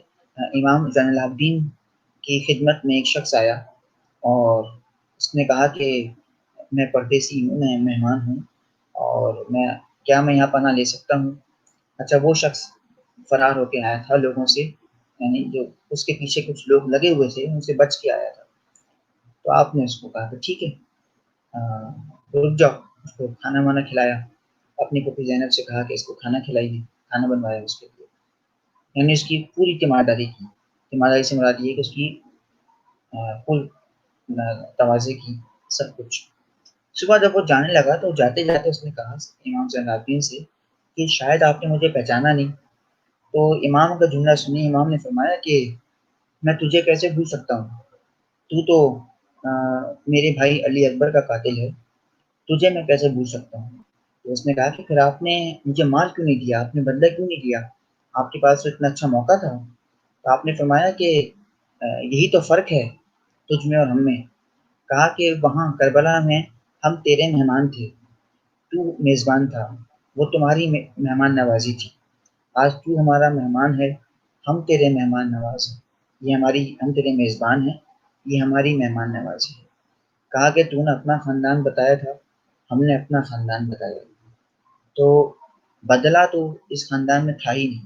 امام زین العابدین کی خدمت میں ایک شخص آیا اور اس نے کہا کہ میں پردیسی ہوں، میں مہمان ہوں، اور کیا میں یہاں پناہ لے سکتا ہوں؟ اچھا وہ شخص فرار ہو کے آیا تھا لوگوں سے، یعنی جو اس کے پیچھے کچھ لوگ لگے ہوئے تھے ان سے بچ کے آیا تھا، تو آپ نے اس کو کہا کہ ٹھیک ہے رک جاؤ، اس کو کھانا وانا کھلایا، اپنی پھوپھی زینب سے کہا کہ اس کو کھانا کھلائیے، کھانا بنوایا اس کے لیے، یعنی اس کی پوری تیمارداری کی، تیمارداری سے مراد یہ کہ اس کی فل توازے کی سب کچھ۔ صبح جب وہ جانے لگا تو جاتے جاتے اس نے کہا امام زین العابدین سے کہ شاید آپ نے مجھے پہچانا نہیں، تو امام کا جملہ سنی امام نے فرمایا کہ میں تجھے کیسے بھول سکتا ہوں، تو تو میرے بھائی علی اکبر کا قاتل ہے، تجھے میں کیسے بھول سکتا ہوں؟ تو اس نے کہا کہ پھر آپ نے مجھے مال کیوں نہیں دیا، آپ نے بدلہ کیوں نہیں دیا، آپ کے پاس تو اتنا اچھا موقع تھا۔ تو آپ نے فرمایا کہ یہی تو فرق ہے تجھ میں اور ہم میں، کہا کہ وہاں کربلا میں ہم تیرے مہمان تھے، تو میزبان تھا، وہ تمہاری مہمان نوازی تھی، آج تو ہمارا مہمان ہے، ہم تیرے مہمان نواز ہیں، ہم تیرے میزبان ہیں، یہ ہماری مہمان نوازی ہے۔ کہا کہ تو نے اپنا خاندان بتایا تھا، ہم نے اپنا خاندان بتایا، تو بدلہ تو اس خاندان میں تھا ہی نہیں،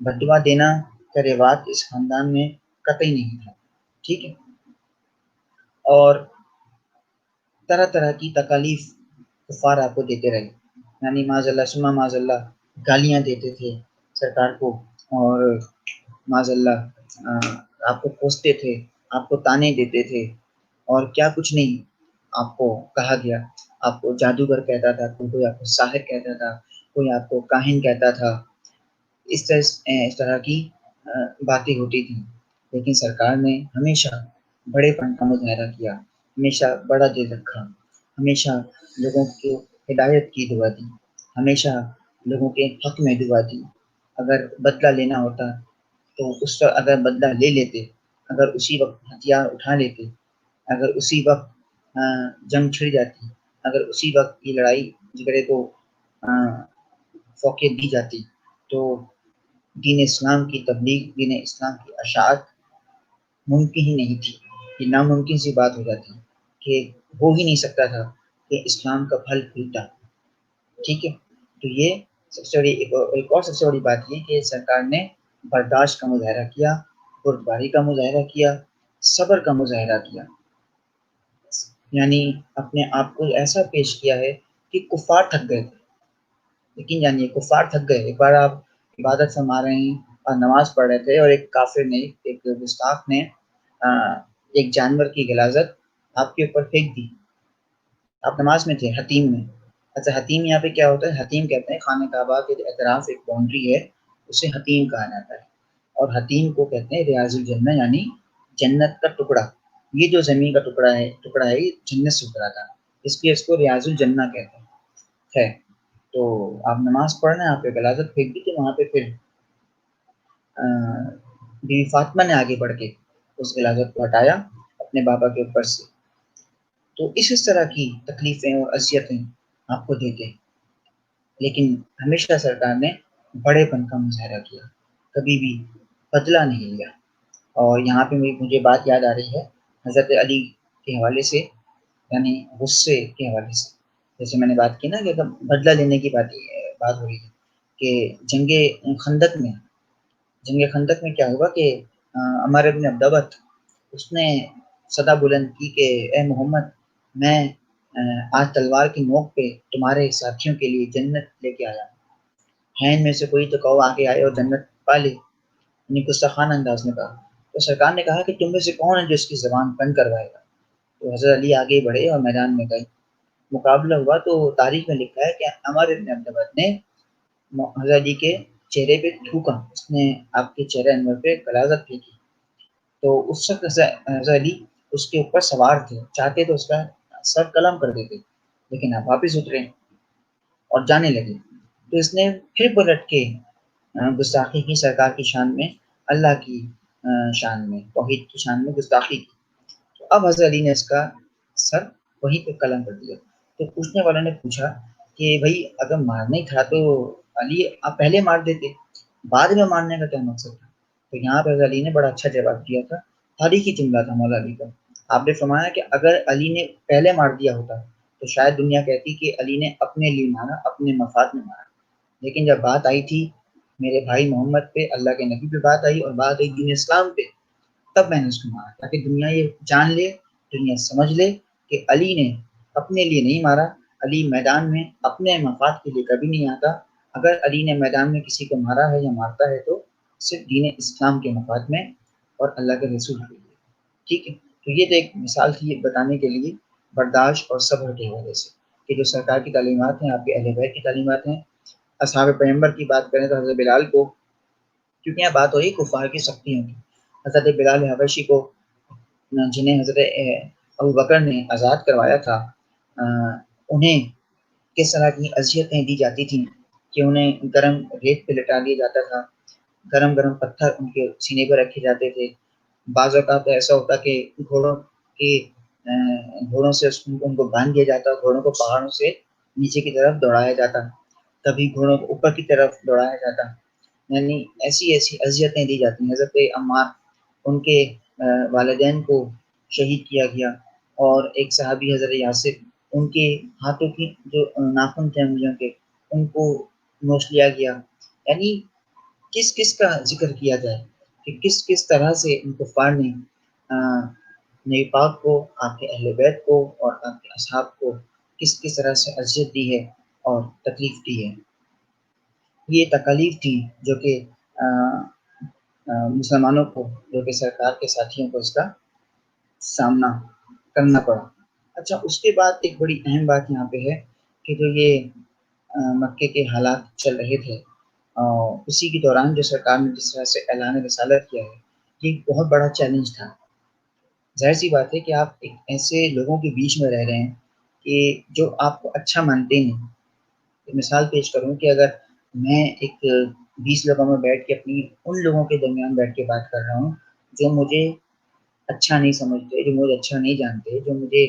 بدوا دینا کا رواج اس خاندان میں قطعی نہیں تھا، ٹھیک ہے۔ اور طرح طرح کی تکالیف کفار آپ کو دیتے رہے، یعنی معاذ اللہ ثم معاذ اللہ گالیاں دیتے تھے سرکار کو، اور معاذ اللہ آپ کو کوستے تھے، آپ کو تانے دیتے تھے، اور کیا کچھ نہیں آپ کو کہا گیا، آپ کو جادوگر کہتا تھا، کوئی آپ کو ساحر کہتا تھا، کوئی آپ کو کاہن کہتا تھا، اس طرح کی باتیں ہوتی تھیں، لیکن سرکار نے ہمیشہ بڑے پن کا مظاہرہ کیا، ہمیشہ بڑا دل رکھا، ہمیشہ لوگوں کو ہدایت کی دعا دی، ہمیشہ لوگوں کے حق میں دعا دی، اگر بدلہ لینا ہوتا تو اس پر اگر بدلہ لے لیتے، اگر اسی وقت ہتھیار اٹھا لیتے، اگر اسی وقت جنگ چھڑ جاتی، اگر اسی وقت کی لڑائی جھگڑے کو فوقیت دی جاتی، تو دین اسلام کی تبلیغ، دین اسلام کی اشاعت ممکن ہی نہیں تھی، یہ ناممکن سی بات ہو جاتی کہ ہو ہی نہیں سکتا تھا کہ اسلام کا پھل پھولتا، ٹھیک ہے۔ تو یہ سب سے بڑی ایک اور سب سے بڑی بات یہ کہ سرکار نے برداشت کا مظاہرہ کیا، بردباری کا مظاہرہ کیا، صبر کا مظاہرہ کیا، یعنی اپنے آپ کو ایسا پیش کیا ہے کہ کفار تھک گئے تھے، لیکن یعنی کفار تھک گئے، ایک بار آپ عبادت فرما رہے ہیں اور نماز پڑھ رہے تھے اور ایک کافر نے، ایک گستاخ نے ایک جانور کی غلاظت آپ کے اوپر پھینک دی، آپ نماز میں تھے حتیم میں، اچھا حتیم یہاں پہ کیا ہوتا ہے، حتیم کہتے ہیں خانہ کعبہ کے اطراف ایک باؤنڈری ہے، اسے حتیم کہا جاتا ہے، اور حتیم کو کہتے ہیں ریاض الجنہ، یعنی جنت کا ٹکڑا، یہ جو زمین کا ٹکڑا ہے یہ جنت سے اترا تھا، اس لیے اس کو ریاض الجنہ کہتے ہیں، ہے۔ تو آپ نماز پڑھ رہے ہیں، آپ پہ غلاظت پھینک دی، تو وہاں پہ پھر بیوی فاطمہ نے آگے بڑھ کے اس غلاظت کو ہٹایا اپنے بابا کے اوپر سے، تو اس طرح کی تکلیفیں اور اذیتیں آپ کو دیتے، لیکن ہمیشہ سرکار نے بڑے پن کا مظاہرہ کیا، کبھی بھی بدلہ نہیں لیا۔ اور یہاں پہ مجھے بات یاد آ رہی ہے حضرت علی کے حوالے سے، یعنی غصے کے حوالے سے، جیسے میں نے بات کی نا کہ بدلہ لینے کی بات ہو رہی ہے کہ جنگ خندق میں کیا ہوا کہ عمر بن عبدبت اس نے صدا بلند کی کہ اے محمد، میں آج تلوار کی نوک پہ تمہارے ساتھیوں کے لیے جنت لے کے آیا ہوں، ہیں ان میں سے کوئی تو کہو آگے آئے اور جنت پا لے، یعنی گستاخانہ انداز میں کہا۔ تو سرکار نے کہا کہ تم میں سے کون ہے جو اس کی زبان بند کروائے گا؟ تو حضرت علی آگے بڑھے اور میدان میں گئے، مقابلہ ہوا، تو تاریخ میں لکھا ہے کہ عمر بن عبدبت نے حضرت علی کے چہرے پہ تھوکا، اس نے آپ کے چہرے انور پہ غلاظت پھینکی، تو اس وقت حضرت علی اس کے اوپر سوار تھے، چاہتے تو اس کا سر قلم کر دیتے، لیکن آپ واپس اترے اور جانے لگے، تو اس نے پھر پلٹ کے گستاخی کی سرکار کی شان میں، اللہ کی شان میں، توحید کی شان میں گستاخی کی، تو اب حضرت علی نے اس کا سر وہیں پہ قلم کر دیا۔ تو پوچھنے والوں نے پوچھا کہ بھائی اگر مارنا ہی تھا تو علی آپ پہلے مار دیتے، بعد میں مارنے کا کیا مقصد تھا؟ تو یہاں پہ حضرت علی نے بڑا اچھا جواب دیا تھا، تاریخی جملہ تھا مولا علی کا، آپ نے فرمایا کہ اگر علی نے پہلے مار دیا ہوتا تو شاید دنیا کہتی کہ علی نے اپنے لیے مارا، اپنے مفاد میں مارا، لیکن جب بات آئی تھی میرے بھائی محمد پہ، اللہ کے نبی پہ بات آئی اور بات آئی دین اسلام پہ، تب میں نے اس کو مارا، تاکہ دنیا یہ جان لے، دنیا سمجھ لے کہ علی نے اپنے لیے نہیں مارا، علی میدان میں اپنے مفاد کے لیے کبھی نہیں آتا۔ اگر علی نے میدان میں کسی کو مارا ہے یا مارتا ہے تو صرف دین اسلام کے مفاد میں اور اللہ کے رسول کے لیے، ٹھیک ہے۔ تو یہ تو ایک مثال تھی یہ بتانے کے لیے برداشت اور صبر کے حوالے سے کہ جو سرکار کی تعلیمات ہیں، آپ کے اہل بیت کی تعلیمات ہیں۔ اصحاب پیغمبر کی بات کریں تو حضرت بلال کو، کیونکہ یہاں بات ہو رہی کفار کی سختیوں کی، حضرت بلال حبشی کو جنہیں حضرت ابوبکر نے آزاد کروایا تھا، انہیں کس طرح کی اذیتیں دی جاتی تھیں کہ انہیں گرم ریت پہ لٹا دیا جاتا تھا، گرم گرم پتھر ان کے سینے پر رکھے جاتے تھے، بعض اوقات ایسا ہوتا کہ گھوڑوں سے ان کو باندھ دیا جاتا، گھوڑوں کو پہاڑوں سے نیچے کی طرف دوڑایا جاتا، کبھی گھوڑوں کو اوپر کی طرف دوڑایا جاتا، یعنی ایسی ایسی اذیتیں دی جاتی ہیں۔ حضرت عمار ان کے والدین کو شہید کیا گیا، اور ایک صحابی حضرت یاسر ان کے ہاتھوں کی جو ناخن تھے انگلیوں کے ان کو نوچ لیا گیا۔ یعنی کس کس کا ذکر کیا جائے کہ کس کس طرح سے ان کفار نے نبی پاک کو، آپ کے اہل بیت کو اور آپ کے اصحاب کو کس کس طرح سے اذیت دی ہے اور تکلیف دی ہے۔ یہ تکالیف تھی جو کہ مسلمانوں کو، جو کہ سرکار کے ساتھیوں کو اس کا سامنا کرنا پڑا۔ اچھا، اس کے بعد ایک بڑی اہم بات یہاں پہ ہے کہ جو یہ مکے کے حالات چل رہے تھے، اسی کے دوران جو سرکار نے جس طرح سے اعلان رسالت کیا ہے، یہ بہت بڑا چیلنج تھا۔ ظاہر سی بات ہے کہ آپ ایک ایسے لوگوں کے بیچ میں رہ رہے ہیں کہ جو آپ کو اچھا مانتے ہیں۔ مثال پیش کروں کہ اگر میں ایک 20 لوگوں میں بیٹھ کے اپنی ان لوگوں کے درمیان بیٹھ کے بات کر رہا ہوں جو مجھے اچھا نہیں سمجھتے، جو مجھے اچھا نہیں جانتے، جو مجھے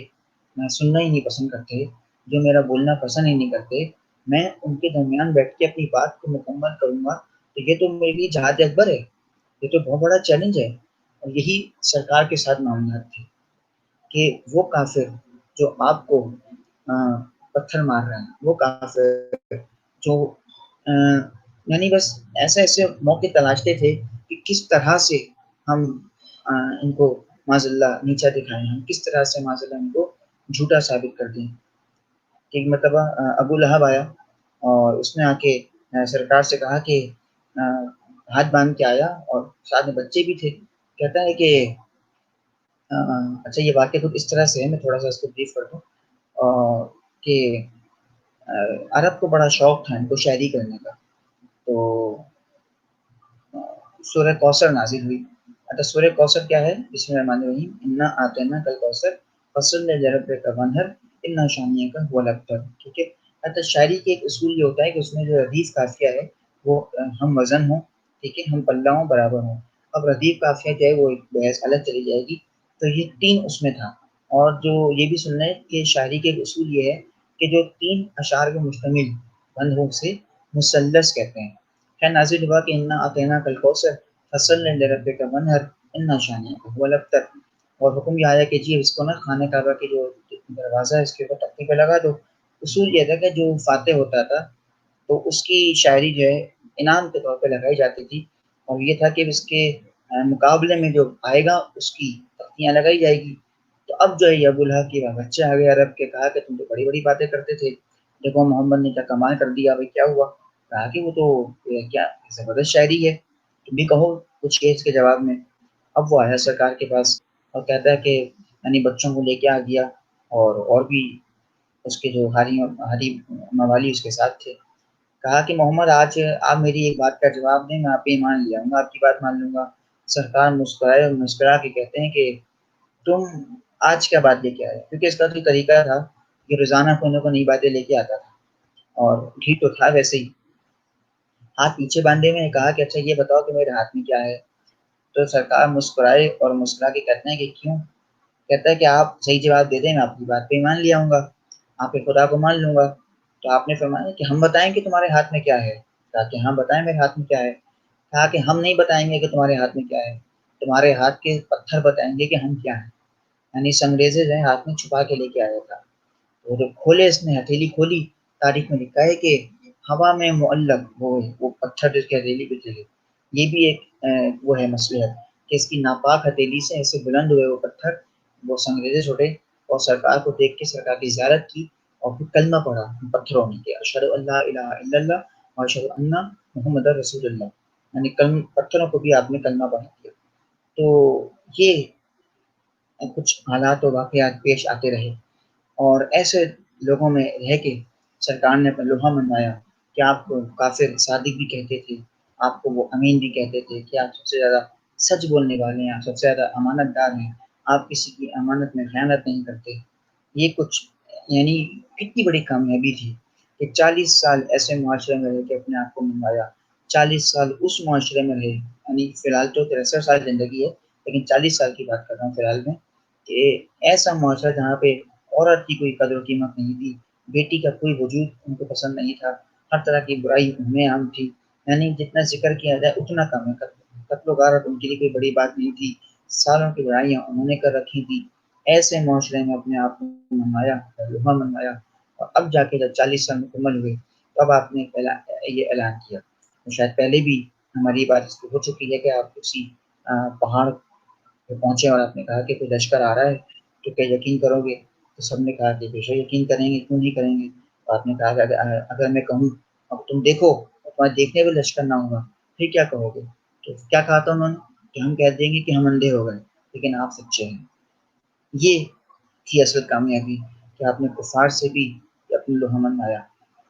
سننا ہی نہیں پسند کرتے، جو میرا بولنا پسند ہی نہیں کرتے، میں ان کے درمیان بیٹھ کے اپنی بات کو مکمل کروں گا تو یہ تو میرے لیے جہاد اکبر ہے، یہ تو بہت بڑا چیلنج ہے۔ اور یہی سرکار کے ساتھ معاملات تھے کہ وہ کافر جو آپ کو پتھر مار رہے ہیں، وہ کافر جو یعنی بس ایسے ایسے موقع تلاشتے تھے کہ کس طرح سے ہم ان کو معاذ اللہ نیچا دکھائیں، ہم کس طرح سے معاذ اللہ ان کو جھوٹا ثابت کر دیں۔ کہ ایک مرتبہ ابو لہب آیا اور اس نے آ کے سرکار سے کہا کہ ہاتھ باندھ کے آیا اور ساتھ میں بچے بھی تھے، کہتا ہے کہ اچھا یہ واقعہ کچھ اس طرح سے ہے، میں تھوڑا سا اس کو بریف کر دوں کہ عرب کو بڑا شوق تھا ان کو شاعری کرنے کا، تو سورہ کوثر نازل ہوئی۔ اچھا سورہ کوثر کیا ہے؟ بسم اللہ الرحمن الرحیم، انا آتینا کل کوثر فصل لربک وانحر ان شانئک هو الابتر، ٹھیک ہے۔ اچھا شاعری کے ایک اصول یہ ہوتا ہے کہ اس میں جو ردیف قافیہ ہے وہ ہم وزن ہوں، ٹھیک ہے، ہم پلہ ہوں، برابر ہوں۔ اب ردیف قافیہ جو ہے وہ ایک بحث الگ چلی جائے گی، تو یہ 3 اس میں تھا۔ اور جو یہ بھی سننا ہے کہ شاعری کے ایک اصول یہ ہے کہ جو 3 اشعار پر مشتمل بند ہو سے مثلث کہتے ہیں۔ ہے نازل ہوا کہ انا آتینا کل کوثر فصل لربک وانحر ان شانئک هو الابتر، اور حکم یہ آیا کہ جی اس کو نا خانہ کعبہ کے جو دروازہ ہے اس کے اوپر تختے پہ لگا دو۔ اصول یہ تھا کہ جو فاتح ہوتا تھا تو اس کی شاعری جو ہے انعام کے طور پہ لگائی جاتی تھی، اور یہ تھا کہ اس کے مقابلے میں جو آئے گا اس کی تختیاں لگائی جائے گی۔ تو اب جو ہے یہ ابو لہب کے بچے آ گئے عرب کے، کہا کہ تم تو بڑی بڑی باتیں کرتے تھے، دیکھو محمد نے کیا کمال کر دیا، بھائی کیا ہوا؟ کہا کہ وہ تو کیا زبردست شاعری ہے، تم بھی کہو کچھ اس کے جواب میں۔ اب وہ آیا سرکار کے پاس اور کہتا ہے کہ یعنی بچوں کو لے کے آ گیا، اور بھی اس کے جو ہاری موالی اس کے ساتھ تھے۔ کہا کہ محمد آج آپ میری ایک بات کا جواب دیں، میں آپ پہ ایمان لے آؤں گا، آپ کی بات مان لوں گا۔ سرکار مسکرائے اور مسکرا کے کہتے ہیں کہ تم آج کیا بات لے کے آئے؟ کیونکہ اس کا تو طریقہ تھا کہ روزانہ کوئی نہ کوئی نئی باتیں لے کے آتا تھا، اور ٹھیک تو تھا ویسے ہی، ہاتھ پیچھے باندھے ہوئے، کہا کہ اچھا یہ بتاؤ کہ میرے ہاتھ میں کیا ہے؟ تو سرکار مسکرائے اور مسکرا کے کہتے ہیں کہ کیوں؟ کہتا ہے کہ آپ صحیح جواب دے دیں میں آپ کی بات پہ مان لے آؤں گا، آپ کے خدا کو مان لوں گا۔ تو آپ نے فرمایا کہ ہم بتائیں کہ تمہارے ہاتھ میں کیا ہے؟ کہا کہ ہاں بتائیں میرے ہاتھ میں کیا ہے۔ کہا کہ ہم نہیں بتائیں گے کہ تمہارے ہاتھ میں کیا ہے، تمہارے ہاتھ کے پتھر بتائیں گے کہ ہم کیا ہیں۔ یعنی سنگریزے جو ہے ہاتھ میں چھپا کے لے کے آیا تھا، وہ جب کھولے اس نے ہتھیلی کھولی، تاریخ میں لکھا ہے کہ ہوا میں معلق وہ پتھر جس کی ہتھیلی پہ چلے، یہ بھی ایک وہ ہے مصلحت کہ اس کی ناپاک ہتھیلی سے ایسے بلند ہوئے وہ پتھر، وہ سنگریزے چھوڑے اور سرکار کو دیکھ کے سرکار کی زیارت کی اور پھر کلمہ پڑھا پتھروں نے کہ اشہد ان لا الہ الا اللہ و اشہد ان محمد رسول اللہ، یعنی پتھروں کو بھی آپ نے کلمہ پڑھا دیا۔ تو یہ کچھ حالات و واقعات پیش آتے رہے اور ایسے لوگوں میں رہ کے سرکار نے اپنا لوہا منوایا کہ آپ کو کافر صادق بھی کہتے تھے، آپ کو وہ امین بھی کہتے تھے کہ آپ سب سے زیادہ سچ بولنے والے ہیں، آپ سب سے زیادہ امانت دار ہیں، آپ کسی کی امانت میں خیانت نہیں کرتے۔ یہ کچھ یعنی کتنی بڑی کامیابی تھی کہ 40 سال ایسے معاشرے میں رہ کے اپنے آپ کو منوایا، 40 سال اس معاشرے میں رہے، یعنی فی الحال تو 63 سال زندگی ہے لیکن 40 سال کی بات کر رہا ہوں فی الحال میں، کہ ایسا معاشرہ جہاں پہ عورت کی کوئی قدر و قیمت نہیں تھی، بیٹی کا کوئی وجود ان کو پسند نہیں تھا، ہر طرح کی برائی ان میں عام تھی، یعنی جتنا ذکر کیا جائے اتنا کم ہے، قتل و غارت ان کے لیے کوئی بڑی بات نہیں تھی، سالوں کی برائیاں انہوں نے کر رکھی تھی، ایسے معاشرے میں اپنے آپ کو منوایا، لوہا منوایا، اور اب جا کے جب 40 سال مکمل ہوئے تو اب آپ نے یہ اعلان کیا، شاید پہلے بھی ہماری بات اس کو ہو چکی ہے کہ آپ کسی پہاڑ پہ پہنچے اور آپ نے کہا کہ کوئی لشکر آ رہا ہے تو کیا یقین کرو گے؟ تو سب نے کہا کہ بے شک یقین کریں گے، کیوں نہیں کریں گے؟ تو آپ نے کہا کہ اگر میں کہوں اب تم دیکھو اور تمہارے دیکھنے میں لشکر نہ ہوگا پھر کیا کہو گے؟ تو کیا کہا تھا انہوں نے کہ ہم کہہ دیں گے کہ ہم اندھے ہو گئے لیکن آپ سچے ہیں۔ یہ تھی اصل کامیابی کہ آپ نے کفار سے بھی اپنے لوہا منوایا،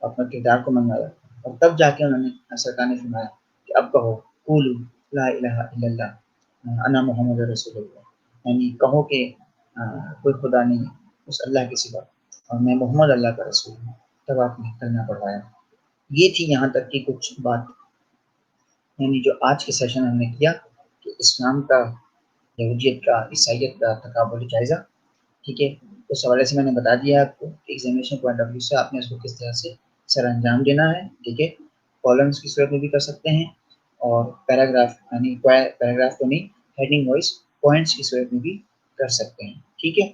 اپنا کردار کو منوایا، اور تب جا کے انہوں نے سرکار نے فرمایا کہ اب کہو قولوا لا الہ الا اللہ انا محمد رسول اللہ، یعنی کہو کہ کوئی خدا نہیں ہے اس اللہ کے سوا اور میں محمد اللہ کا رسول ہوں، تب آپ نے کلمہ پڑھوایا۔ یہ تھی یہاں تک کی کچھ بات، یعنی جو آج کے سیشن ہم نے کیا کہ اسلام کا، یہودیت کا، عیسائیت کا تقابلی جائزہ، ٹھیک ہے؟ اس حوالے سے میں نے بتا دیا آپ کو ایگزامینیشن پوائنٹ آف ویو سے آپ نے اس کو کس طرح سے سر انجام دینا ہے، ٹھیک ہے؟ کالمس کی صورت میں بھی کر سکتے ہیں اور پیراگراف یعنی پیراگراف تو نہیں، ہیڈنگ وائز پوائنٹس کی صورت میں بھی کر سکتے ہیں، ٹھیک ہے؟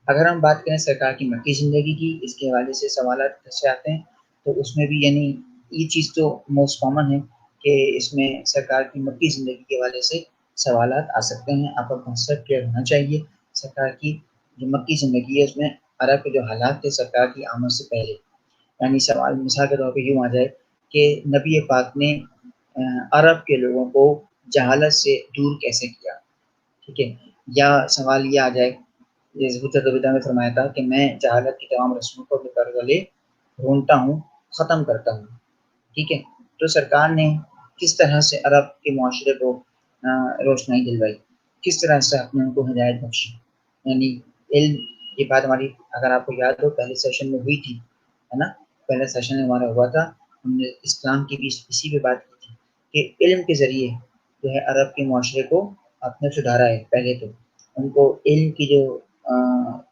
اگر ہم بات کریں سرکار کی مکی زندگی کی، اس کے حوالے سے سوالات سے آتے ہیں تو اس میں بھی یعنی یہ چیز تو موسٹ کامن ہے کہ اس میں سرکار کی مکی زندگی کے حوالے سے سوالات آ سکتے ہیں، آپ کا کنسیپٹ کلیئر ہونا چاہیے۔ سرکار کی جو مکی زندگی ہے اس میں عرب کے جو حالات تھے سرکار کی آمد سے پہلے، یعنی سوال مثال کے طور پہ یوں آ جائے کہ نبی پاک نے عرب کے لوگوں کو جہالت سے دور کیسے کیا، ٹھیک ہے؟ یا سوال یہ آ جائے جیسے حجت الوداع میں فرمایا تھا کہ میں جہالت کی تمام رسموں کو اپنے پر گلے ڈھونڈتا ہوں، ختم کرتا ہوں، ٹھیک ہے؟ تو سرکار نے کس طرح سے عرب کے معاشرے کو روشنائی دلوائی، کس طرح سے آپ نے ان کو ہدایت بخشی، یعنی علم کی بات ہماری اگر آپ کو یاد ہو پہلے سیشن میں ہوئی تھی، ہے نا؟ پہلا سیشن ہمارا ہوا تھا، ہم نے اسلام کی بھی اسی پہ بات کی تھی کہ علم کے ذریعے جو ہے عرب کے معاشرے کو آپ نے سدھارا ہے، پہلے تو ان کو علم کی جو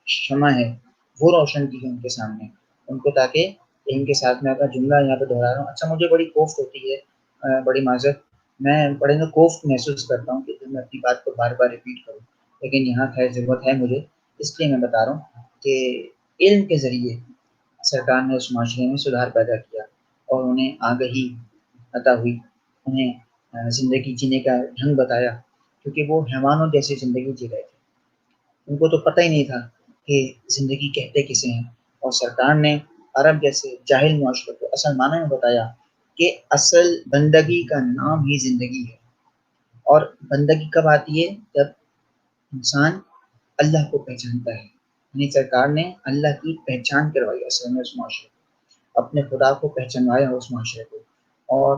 شمع ہے وہ روشن کی ہے ان کے سامنے، ان کو تاکہ علم کے ساتھ میں اپنا جملہ یہاں پہ دہرا رہا ہوں، اچھا مجھے بڑی کوفت ہوتی ہے، بڑی معذرت، میں بڑے میں کوفت محسوس کرتا ہوں کہ میں اپنی بات کو بار بار ریپیٹ کروں، لیکن یہاں خیر ضرورت ہے مجھے، اس لیے میں بتا رہا ہوں کہ علم کے ذریعے سرکار نے اس معاشرے میں سدھار پیدا کیا اور انہیں آگہی عطا ہوئی، انہیں زندگی جینے کا ڈھنگ بتایا، کیونکہ وہ حیوانوں جیسی زندگی جی رہے تھے، ان کو تو پتہ ہی نہیں تھا کہ زندگی کہتے کسے ہیں، اور سرکار نے عرب جیسے جاہل معاشرے کو اصل معنی میں بتایا کہ اصل بندگی کا نام ہی زندگی ہے، اور بندگی کب آتی ہے؟ جب انسان اللہ کو پہچانتا ہے، یعنی سرکار نے اللہ کی پہچان کروائی اصل میں اس معاشرے کو، اپنے خدا کو پہچانوایا اس معاشرے کو اور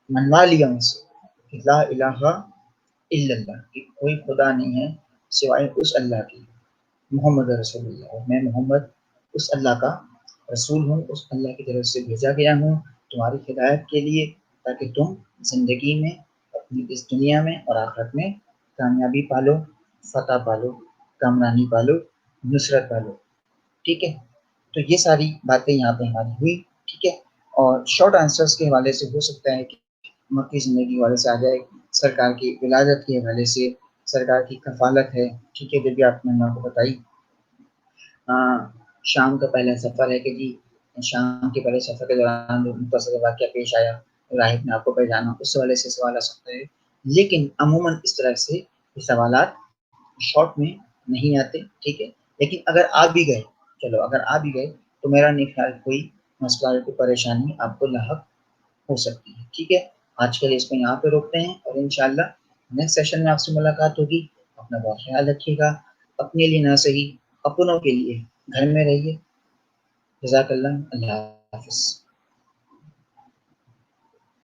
منوا لیا ان سے کہ لا الہ الا اللہ، کہ کوئی خدا نہیں ہے سوائے اس اللہ کی، محمد رسول اللہ، اور میں محمد اس اللہ کا رسول ہوں، اس اللہ کی طرف سے بھیجا گیا ہوں تمہاری ہدایت کے لیے، تاکہ تم زندگی میں اپنی اس دنیا میں اور آخرت میں کامیابی پالو، فتح پالو، کامرانی پالو، نصرت پالو، ٹھیک ہے؟ تو یہ ساری باتیں یہاں پہ ہماری ہوئی، ٹھیک ہے؟ اور شارٹ آنسرس کے حوالے سے ہو سکتا ہے کہ مکی زندگی کے حوالے سے آ جائے، سرکار کی ولادت کے حوالے سے، سرکار کی کفالت ہے، ٹھیک ہے، جو بھی آپ نے کو بتائی، شام کا پہلا سفر ہے کہ جی شام کے پہلے سفر کے دوران جو مختصر واقعہ پیش آیا، راہب نے آپ کو پہچانا، اس حوالے سے سوال آ سکتا ہے، لیکن عموماً اس طرح سے یہ سوالات شارٹ میں نہیں آتے، ٹھیک ہے؟ لیکن اگر آ بھی گئے، چلو اگر آ بھی گئے تو میرا نہیں خیال کوئی مسئلہ کوئی پریشانی آپ کو لاحق ہو سکتی ہے، ٹھیک ہے؟ آج کے لیے اس کو یہاں پہ روکتے ہیں اور انشاءاللہ نیکسٹ سیشن میں آپ سے ملاقات ہوگی۔ اپنا بہت خیال رکھیے گا، اپنے لیے نہ صحیح اپنوں کے لیے گھر میں رہیے۔ جزاک اللہ، اللہ حافظ۔